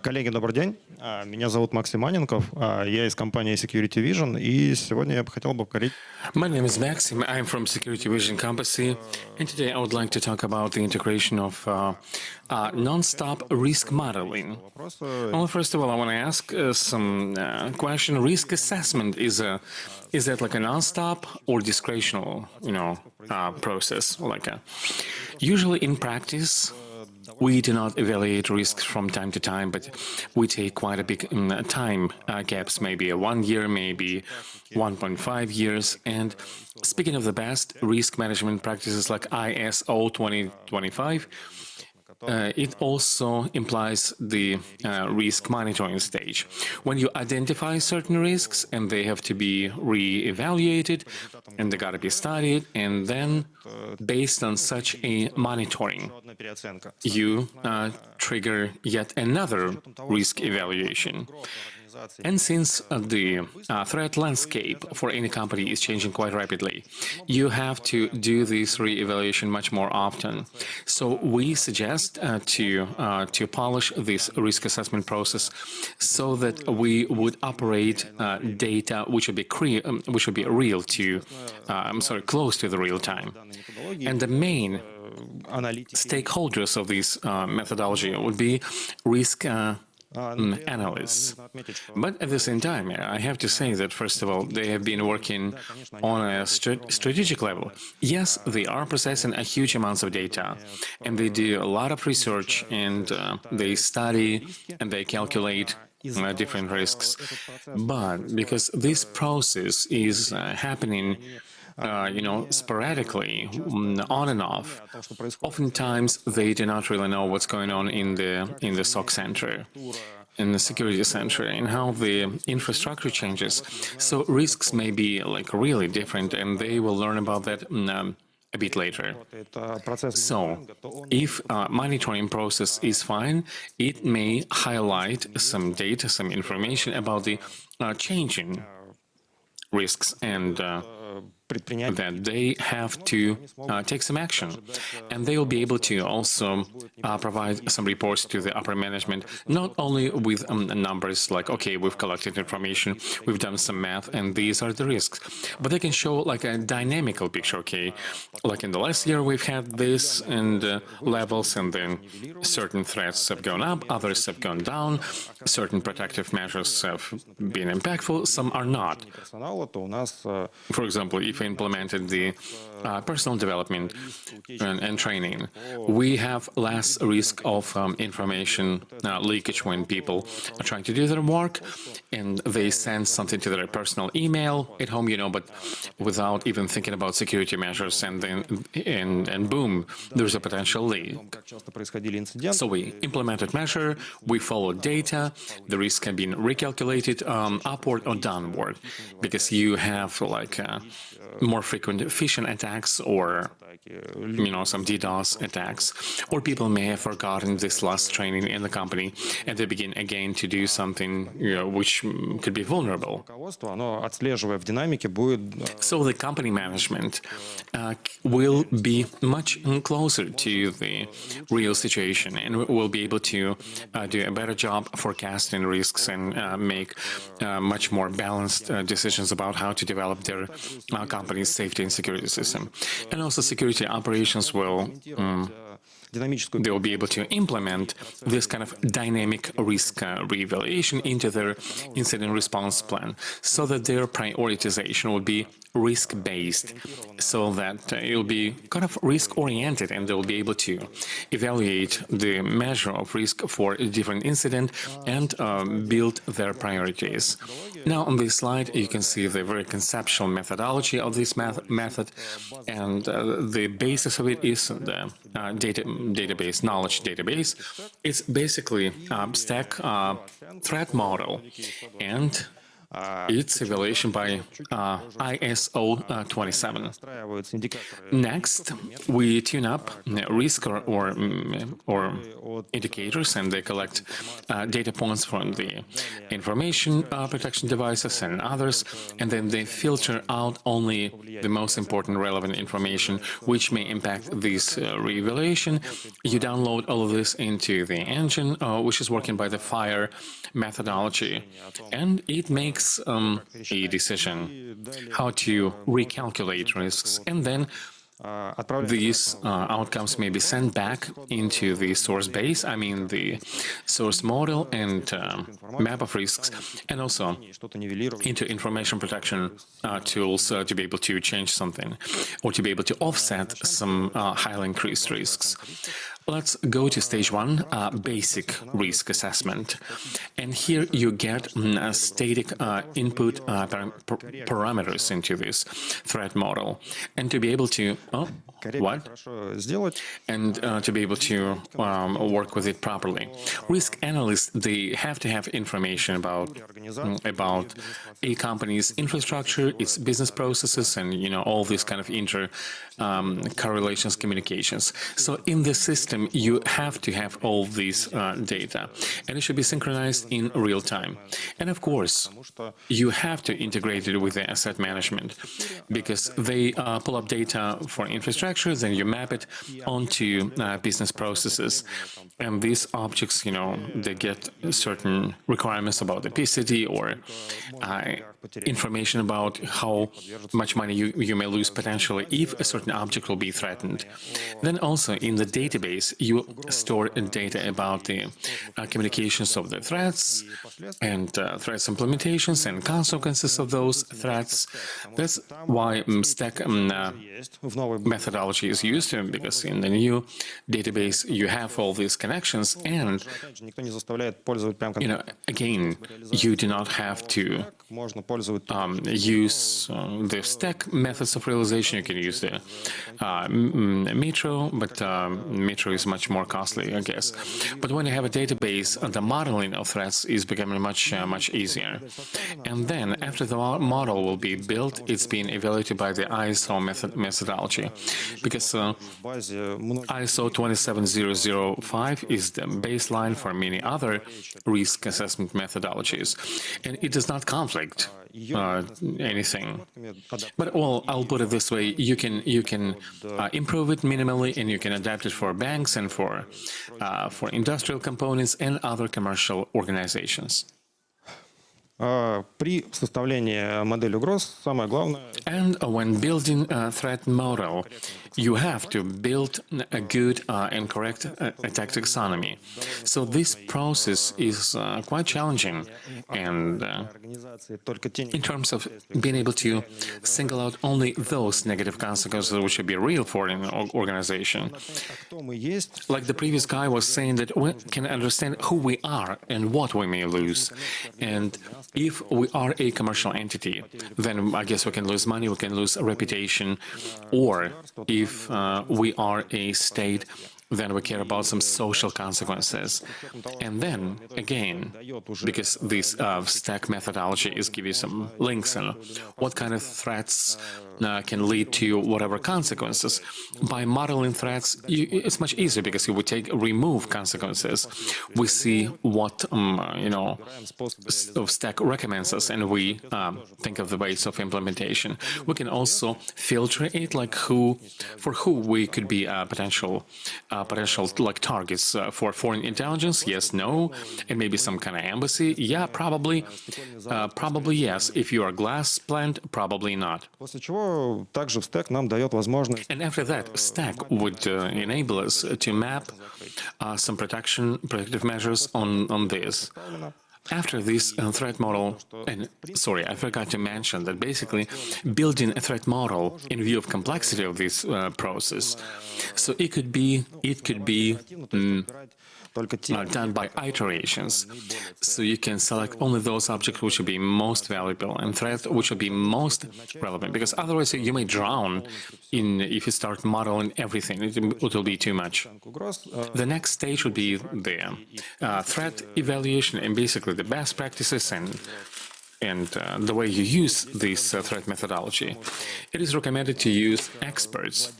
Коллеги, добрый день. Меня зовут Максим Аненков. Я из компании Security Vision, и сегодня я бы хотел поговорить. My name is Maxim. I'm from Security Vision Company, and today I would like to talk about the integration of non-stop risk modeling. Well, first of all, I want to ask some question. Risk assessment is that like a non-stop or discretional, process? Usually in practice, we do not evaluate risks from time to time, but we take quite a big time gaps, maybe 1 year, maybe 1.5 years. And speaking of the best risk management practices like ISO 2025, it also implies the risk monitoring stage. When you identify certain risks and they have to be re-evaluated and they got to be studied, and then based on such a monitoring, you trigger yet another risk evaluation. And since the threat landscape for any company is changing quite rapidly, you have to do this re-evaluation much more often. So we suggest to polish this risk assessment process so that we would operate data which would be real to, close to the real time. And the main stakeholders of this methodology would be risk analysts. But at the same time, I have to say that, first of all, they have been working on a strategic level. Yes, they are processing a huge amounts of data, and they do a lot of research, and they study and they calculate different risks. But because this process is happening sporadically, on and off, oftentimes they do not really know what's going on in the SOC center, in the security center, and how the infrastructure changes. So risks may be really different, and they will learn about that a bit later. So, if monitoring process is fine, it may highlight some data, some information about the changing risks, and that they have to take some action, and they will be able to also provide some reports to the upper management, not only with numbers like, okay, we've collected information, we've done some math, and these are the risks, but they can show a dynamical picture. Okay, like in the last year we've had this and levels, and then certain threats have gone up, others have gone down, certain protective measures have been impactful, some are not. For example, if we implemented the personal development and training, we have less risk of information leakage when people are trying to do their work and they send something to their personal email at home, but without even thinking about security measures, and then and boom, there's a potential leak. So we implemented measure, we followed data, the risk can be recalculated upward or downward, because you have more frequent phishing attacks or some DDoS attacks, or people may have forgotten this last training in the company and they begin again to do something which could be vulnerable. So the company management will be much closer to the real situation and will be able to do a better job forecasting risks and make much more balanced decisions about how to develop their company's safety and security system. And also security operations will they will be able to implement this kind of dynamic risk re-evaluation into their incident response plan, so that their prioritization will be risk-based, so that it will be kind of risk-oriented, and they will be able to evaluate the measure of risk for a different incident and build their priorities. Now, on this slide, you can see the very conceptual methodology of this method, and the basis of it is the knowledge database. It's basically a stack threat model, and It's evaluation by ISO 27. Next, we tune up risk or indicators, and they collect data points from the information protection devices and others, and then they filter out only the most important relevant information which may impact this re-evaluation. You download all of this into the engine, which is working by the FIRE methodology, and it makes a decision how to recalculate risks, and then these outcomes may be sent back into the source base, I mean the source model and map of risks, and also into information protection tools to be able to change something or to be able to offset some highly increased risks. Let's go to stage one, basic risk assessment. And here you get static input parameters into this threat model. And to be able to, And to be able to work with it properly. Risk analysts, they have to have information about a company's infrastructure, its business processes, and all these kind of correlations, communications. So in the system, you have to have all these data, and it should be synchronized in real time. And of course, you have to integrate it with the asset management, because they pull up data for infrastructure, then you map it onto business processes. And these objects, they get certain requirements about the PCD or information about how much money you may lose potentially if a certain object will be threatened. Then also in the database, you store data about the communications of the threats and threats implementations and consequences of those threats. That's why stack methodology is used, because in the new database you have all these connections, and again, you do not have to use the stack methods of realization. You can use the Metro, but Metro is much more costly, I guess. But when you have a database, the modeling of threats is becoming much easier. And then, after the model will be built, it's being evaluated by the ISO methodology, because ISO 27005 is the baseline for many other risk assessment methodologies, and it does not conflict anything. But I'll put it this way: you can improve it minimally, and you can adapt it for banks and for industrial components and other commercial organizations. And when building a threat model, you have to build a good and correct attack taxonomy. So this process is quite challenging, and in terms of being able to single out only those negative consequences which should be real for an organization. Like the previous guy was saying, that we can understand who we are and what we may lose. And if we are a commercial entity, then I guess we can lose money, we can lose reputation, or if we are a state, then we care about some social consequences. And then, again, because this stack methodology is giving some links on what kind of threats can lead to whatever consequences. By modeling threats, it's much easier, because if we remove consequences, we see what stack recommends us, and we think of the ways of implementation. We can also filter it, like for who we could be potential like targets for foreign intelligence. Yes, no, and maybe some kind of embassy. Yeah, probably yes. If you are a glass plant, probably not. And after that, stack would enable us to map some protective measures on this. After this threat model, and sorry, I forgot to mention that basically building a threat model in view of complexity of this process, so it could be done by iterations. So you can select only those objects which will be most valuable and threats which will be most relevant, because otherwise you may drown if you start modeling everything. It will be too much. The next stage would be the threat evaluation, and basically the best practices and and the way you use this threat methodology, it is recommended to use experts.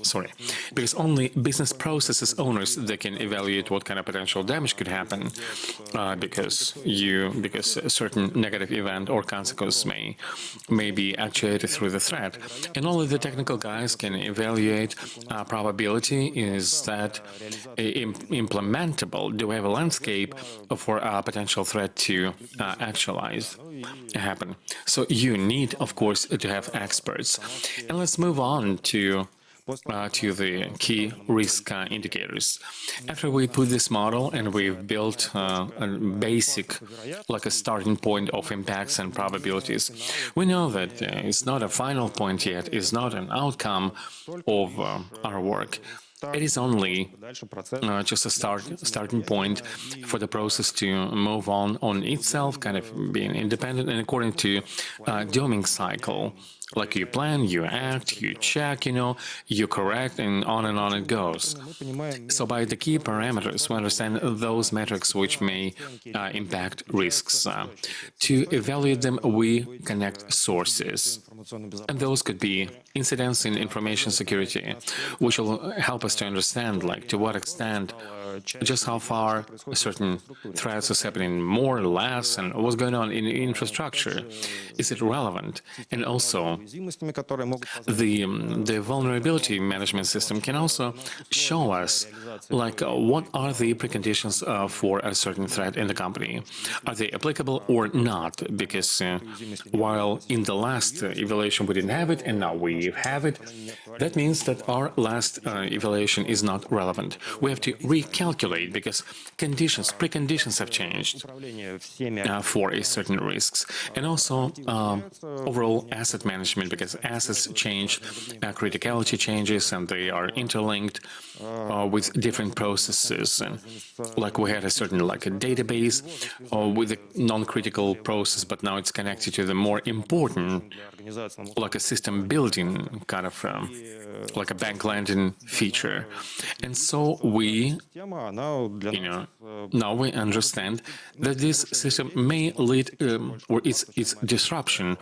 Sorry, because only business processes owners they can evaluate what kind of potential damage could happen, because a certain negative event or consequence may be actuated through the threat, and only the technical guys can evaluate probability is that implementable. Do we have a landscape for a potential threat to actualize happen? So you need, of course, to have experts. And let's move on to the key risk indicators. After we put this model and we've built a basic, like a starting point of impacts and probabilities, we know that it's not a final point yet, it's not an outcome of our work. It is only just a starting point for the process to move on itself, kind of being independent and according to dooming cycle. Like you plan, you act, you check, you correct, and on it goes. So by the key parameters, we understand those metrics which may impact risks. To evaluate them, we connect sources. And those could be incidents in information security, which will help us to understand, like, to what extent, just how far certain threats is happening more or less, and what's going on in infrastructure. Is it relevant? And also, the vulnerability management system can also show us, like, what are the preconditions for a certain threat in the company? Are they applicable or not? Because while in the last evaluation we didn't have it, and now we have it, that means that our last evaluation is not relevant. We have to recalculate because preconditions have changed for a certain risks. And also overall asset management, because assets change, criticality changes, and they are interlinked with different processes. And like we had a certain, like a database with a non-critical process, but now it's connected to the more important, like a system building kind of like a bank lending feature. And so we, now we understand that this system may lead, or its disruption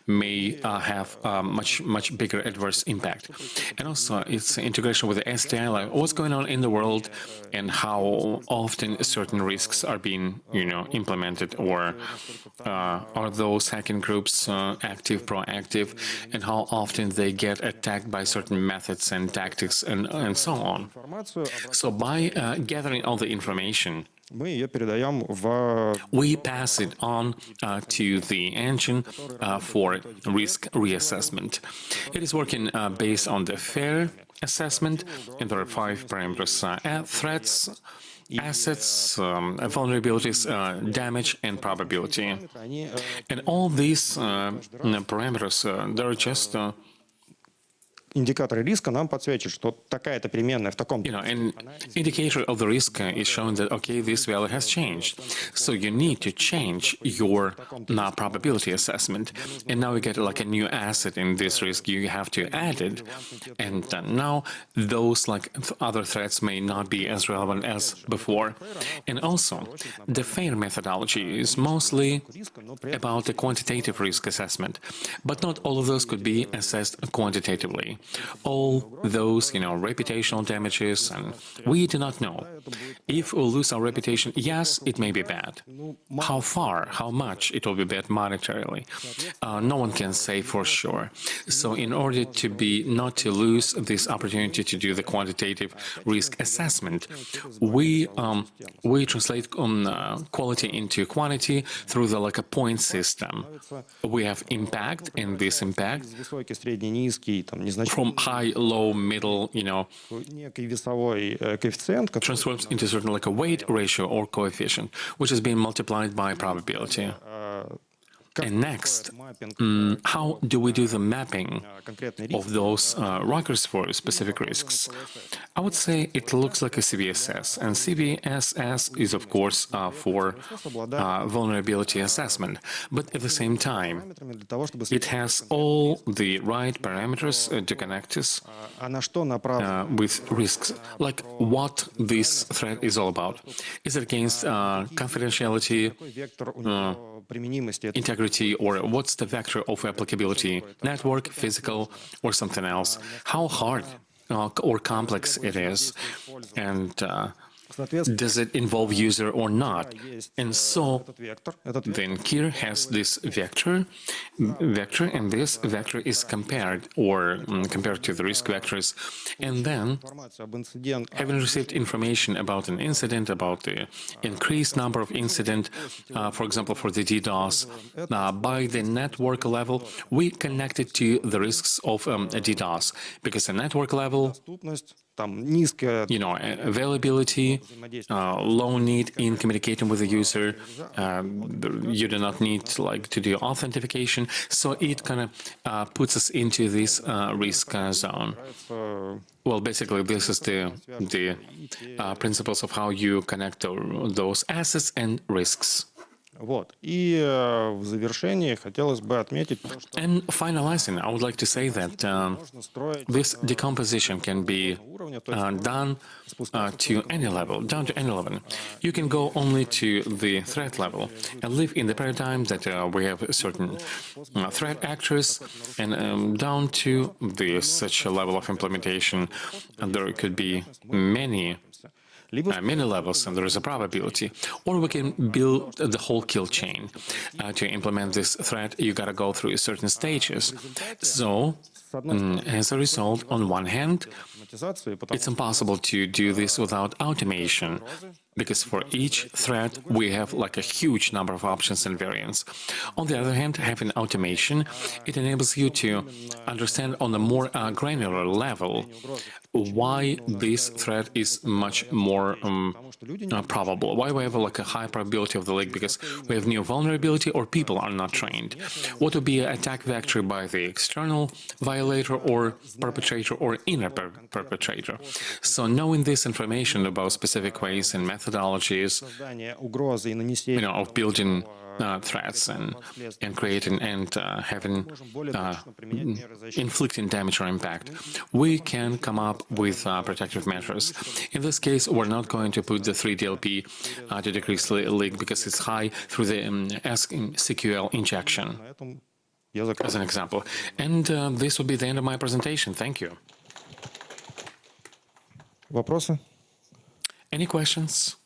may have much bigger adverse impact. And also its integration with the STI, like what's going on in the world and how often certain risks are being, implemented, or are those hacking groups active, proactive, and how often they get attacked by certain methods and tactics and so on. So by gathering all the information, we pass it on to the engine for risk reassessment. It is working based on the FAIR assessment, and there are 5 parameters: threats, assets, vulnerabilities, damage, and probability. And all these parameters, they're just индикаторы риска нам подсвечивают, что такая-то переменная в таком... an indicator of the risk is showing that, okay, this value has changed. So you need to change your probability assessment. And now you get like a new asset in this risk, you have to add it. And now those like other threats may not be as relevant as before. And also, the FAIR methodology is mostly about the quantitative risk assessment. But not all of those could be assessed quantitatively. All those, reputational damages, and we do not know. If we lose our reputation, yes, it may be bad. How far, how much it will be bad monetarily? No one can say for sure. So in order to not to lose this opportunity to do the quantitative risk assessment, we translate quality into quantity through the like a point system. We have impact, and this impact from high, low, middle, transforms into certain like a weight ratio or coefficient, which is being multiplied by probability. And next, how do we do the mapping of those markers for specific risks? I would say it looks like a CVSS, and CVSS is, of course, for vulnerability assessment, but at the same time, it has all the right parameters to connect us with risks, like what this threat is all about. Is it against confidentiality, integrity, or what's the vector of applicability? Network, physical, or something else? How hard or complex it is, and does it involve user or not? And so then Kir has this vector, and this vector is compared to the risk vectors, and then having received information about an incident, about the increased number of incidents, for example, for the DDoS, by the network level, we connect it to the risks of DDoS, because the network level, availability, low need in communicating with the user, you do not need to do authentication, so it kind of puts us into this risk zone. Well, basically, this is the principles of how you connect those assets and risks. And finalizing, I would like to say that this decomposition can be done to any level, down to any level. You can go only to the threat level and live in the paradigm that we have certain threat actors, and down to such a level of implementation, and there could be many levels, and there is a probability. Or we can build the whole kill chain. To implement this threat, you gotta go through certain stages. So, as a result, on one hand, it's impossible to do this without automation, because for each threat we have a huge number of options and variants. On the other hand, having automation, it enables you to understand on a more granular level why this threat is much more probable. Why we have a high probability of the leak? Because we have new vulnerability or people are not trained. What would be an attack vector by the external violator or perpetrator or inner perpetrator? So knowing this information about specific ways and methodologies, of building threats and creating and having inflicting damage or impact, we can come up with protective measures. In this case, we're not going to put the 3DLP to decrease leak because it's high through the SQL injection, as an example. And this will be the end of my presentation. Thank you. Any questions?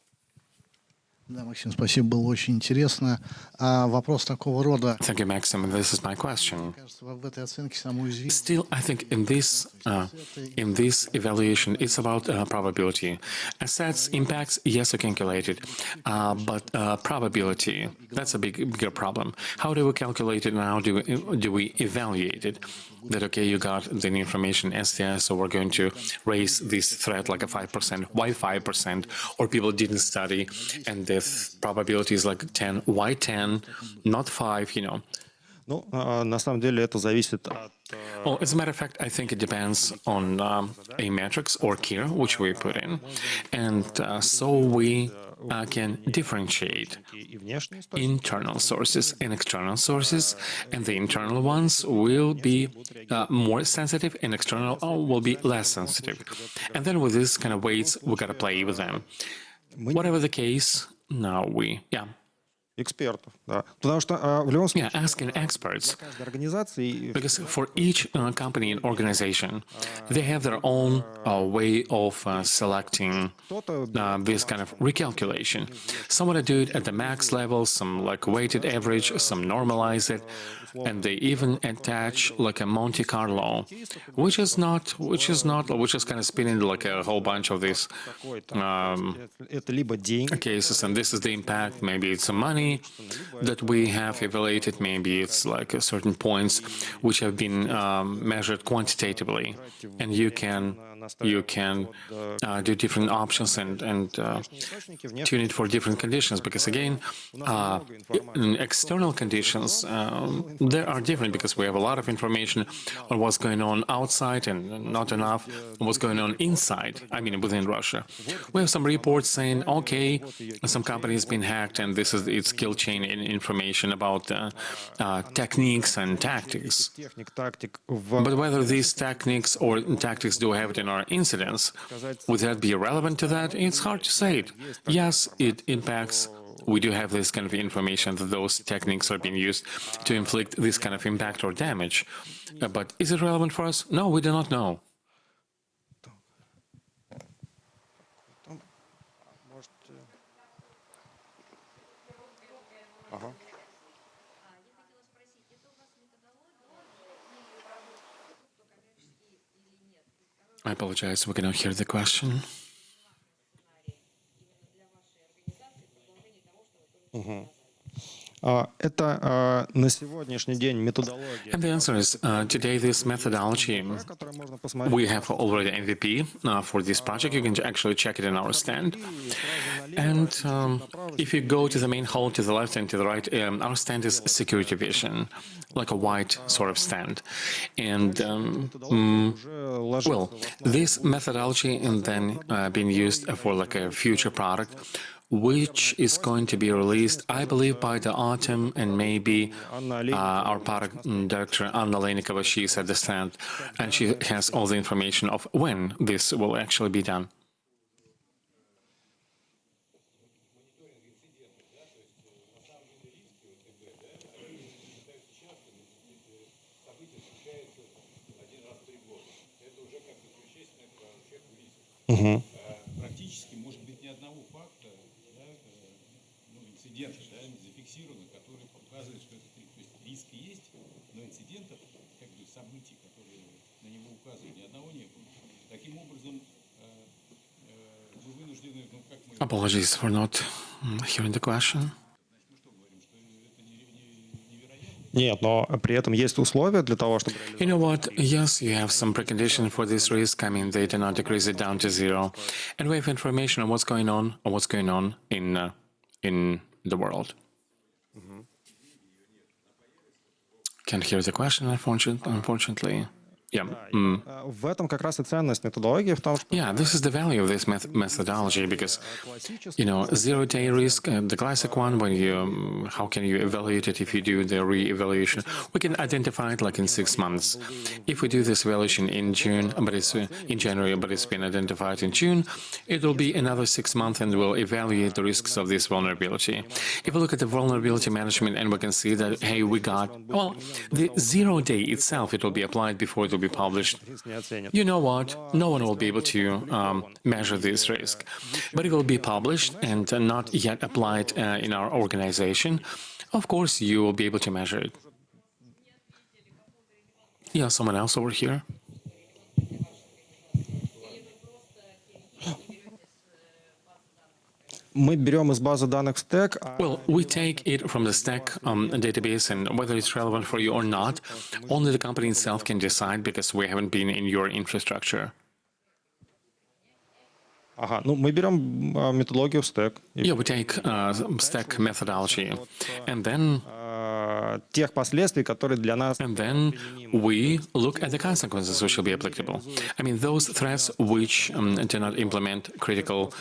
Да, Максим, спасибо, было очень интересно. Вопрос такого рода. Thank you, Maxim. This is my question. В этой оценке самой уязвимости. Still, I think in this evaluation, it's about probability. Assets, impacts, yes, you can calculate it, but probability, that's a bigger problem. How do we calculate it and how do we evaluate it? That, okay, you got the information STS, so we're going to raise this threat like a 5%. Why 5%? Or people didn't study, and the probability is like 10. Why 10? Not 5, На самом деле это зависит от... Well, as a matter of fact, I think it depends on a matrix or Kir, which we put in. And so we can differentiate internal sources and external sources, and the internal ones will be more sensitive and external will be less sensitive. And then with this kind of weights, we got to play with them. Whatever the case, now Экспертов, да. Потому что в любом случае, asking experts, because for each company and organization, they have their own way of selecting this kind of recalculation. Some want to do it at the max level, some weighted average, some normalize it, and they even attach a Monte Carlo, which is kind of spinning a whole bunch of these cases, and this is the impact. Maybe it's some money, say that we have evaluated, maybe it's like certain points which have been measured quantitatively, and you can do different options and tune it for different conditions, because again, in external conditions there are different, because we have a lot of information on what's going on outside and not enough on what's going on inside, I mean within Russia. We have some reports saying, okay, some company's been hacked and this is its kill chain information about techniques and tactics. But whether these techniques or tactics do have it in our incidents, would that be relevant to that? It's hard to say it. Yes, it impacts. We do have this kind of information that those techniques are being used to inflict this kind of impact or damage. But is it relevant for us? No, we do not know. I apologize, we cannot hear the question. Это на сегодняшний день методология. And the answer is, today this methodology, we have already MVP for this project. You can actually check it in our stand. And if you go to the main hall to the left and to the right, our stand is security vision, like a white sort of stand. And, well, this methodology and then being used for like a future product, which is going to be released, I believe, by the autumn, and maybe our product director, Anna Lenikova, she's at the stand, and she has all the information of when this will actually be done. Apologies for not hearing the question. Нет, но при этом есть условия для того, чтобы... You know what? Yes, you have some precondition for this risk. I mean, they do not decrease it down to zero. And we have information on what's going on in the world. Can't hear the question, unfortunately. Yeah. В этом как раз и ценность методологии в том, что... Yeah, this is the value of this methodology, because, you know, zero-day risk, the classic one, when you, how can you evaluate it if you do the re-evaluation? We can identify it like in 6 months. If we do this evaluation in June, but it's in January, but it's been identified in June, it will be another 6 months and we'll evaluate the risks of this vulnerability. If we look at the vulnerability management and we can see that, hey, we got, well, the 0-day itself, it will be applied before it will be published. You know what? No one will be able to measure this risk, but it will be published and not yet applied in our organization. Of course, you will be able to measure it. Yeah, someone else over here. Мы берем из базы данных в стек. Well, we take it from the stack database, and whether it's relevant for you or not, only the company itself can decide, because we haven't been in your infrastructure. Ага, ну мы берем методологию в стек. Yeah, we take stack methodology, and then тех последствий, которые для нас... And then we look at the consequences which will be applicable. I mean, those threats which do not implement critical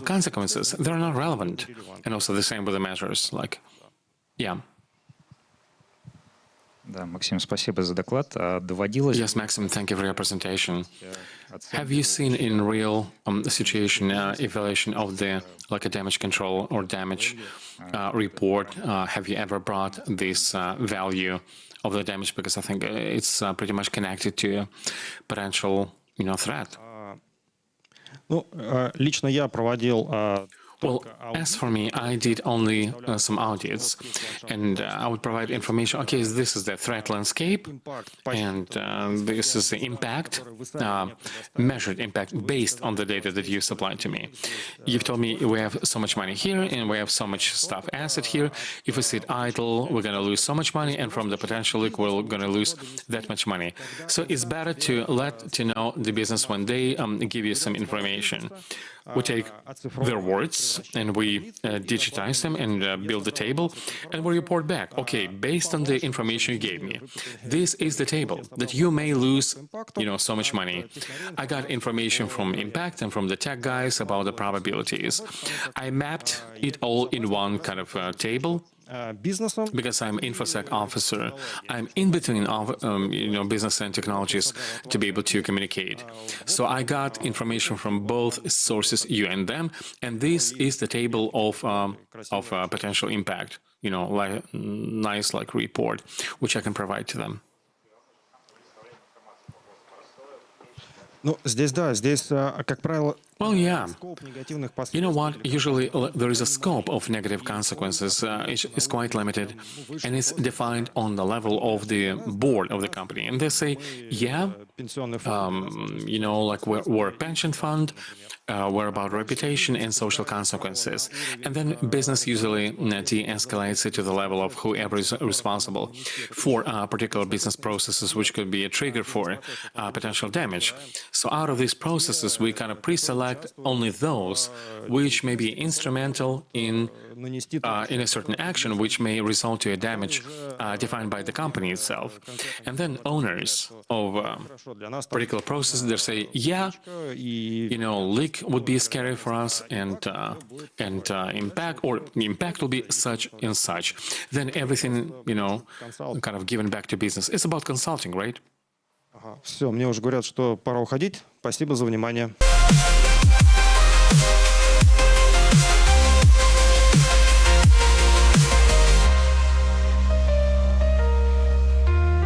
consequences, they're not relevant. And also the same with the measures, like, yeah. Да, Максим, спасибо за доклад. Доводилось... Yes, Maxim, thank you for your presentation. Have you seen in real situation evaluation of the like a damage control or damage report? Have you ever brought this value of the damage? Because I think it's pretty much connected to potential, threat. Ну, лично я проводил... Well, as for me, I did only some audits, and I would provide information. Okay, this is the threat landscape, and this is the impact, measured impact based on the data that you supplied to me. You've told me we have so much money here, and we have so much stuff asset here. If we sit idle, we're going to lose so much money, and from the potential leak, we're going to lose that much money. So it's better to let to know the business when they give you some information. We take their words and we digitize them and build the table, and we report back. Okay, based on the information you gave me, this is the table that you may lose, so much money. I got information from Impact and from the tech guys about the probabilities. I mapped it all in one kind of table. Because I'm InfoSec officer, I'm in between, business and technologies to be able to communicate. So I got information from both sources, you and them, and this is the table of potential impact. Like nice report, which I can provide to them. Well, yeah. You know what? Usually there is a scope of negative consequences. It's quite limited, and it's defined on the level of the board of the company. And they say, yeah, we're a pension fund, we're about reputation and social consequences. And then business usually de-escalates it to the level of whoever is responsible for particular business processes, which could be a trigger for potential damage. So out of these processes, we kind of pre-select only those which may be instrumental in a certain action, which may result to a damage defined by the company itself. And then owners of particular processes, they say, yeah, leak would be scary for us, and impact will be such and such. Then everything, kind of given back to business. It's about consulting, right? Все, мне уже говорят, что пора уходить. Спасибо за внимание.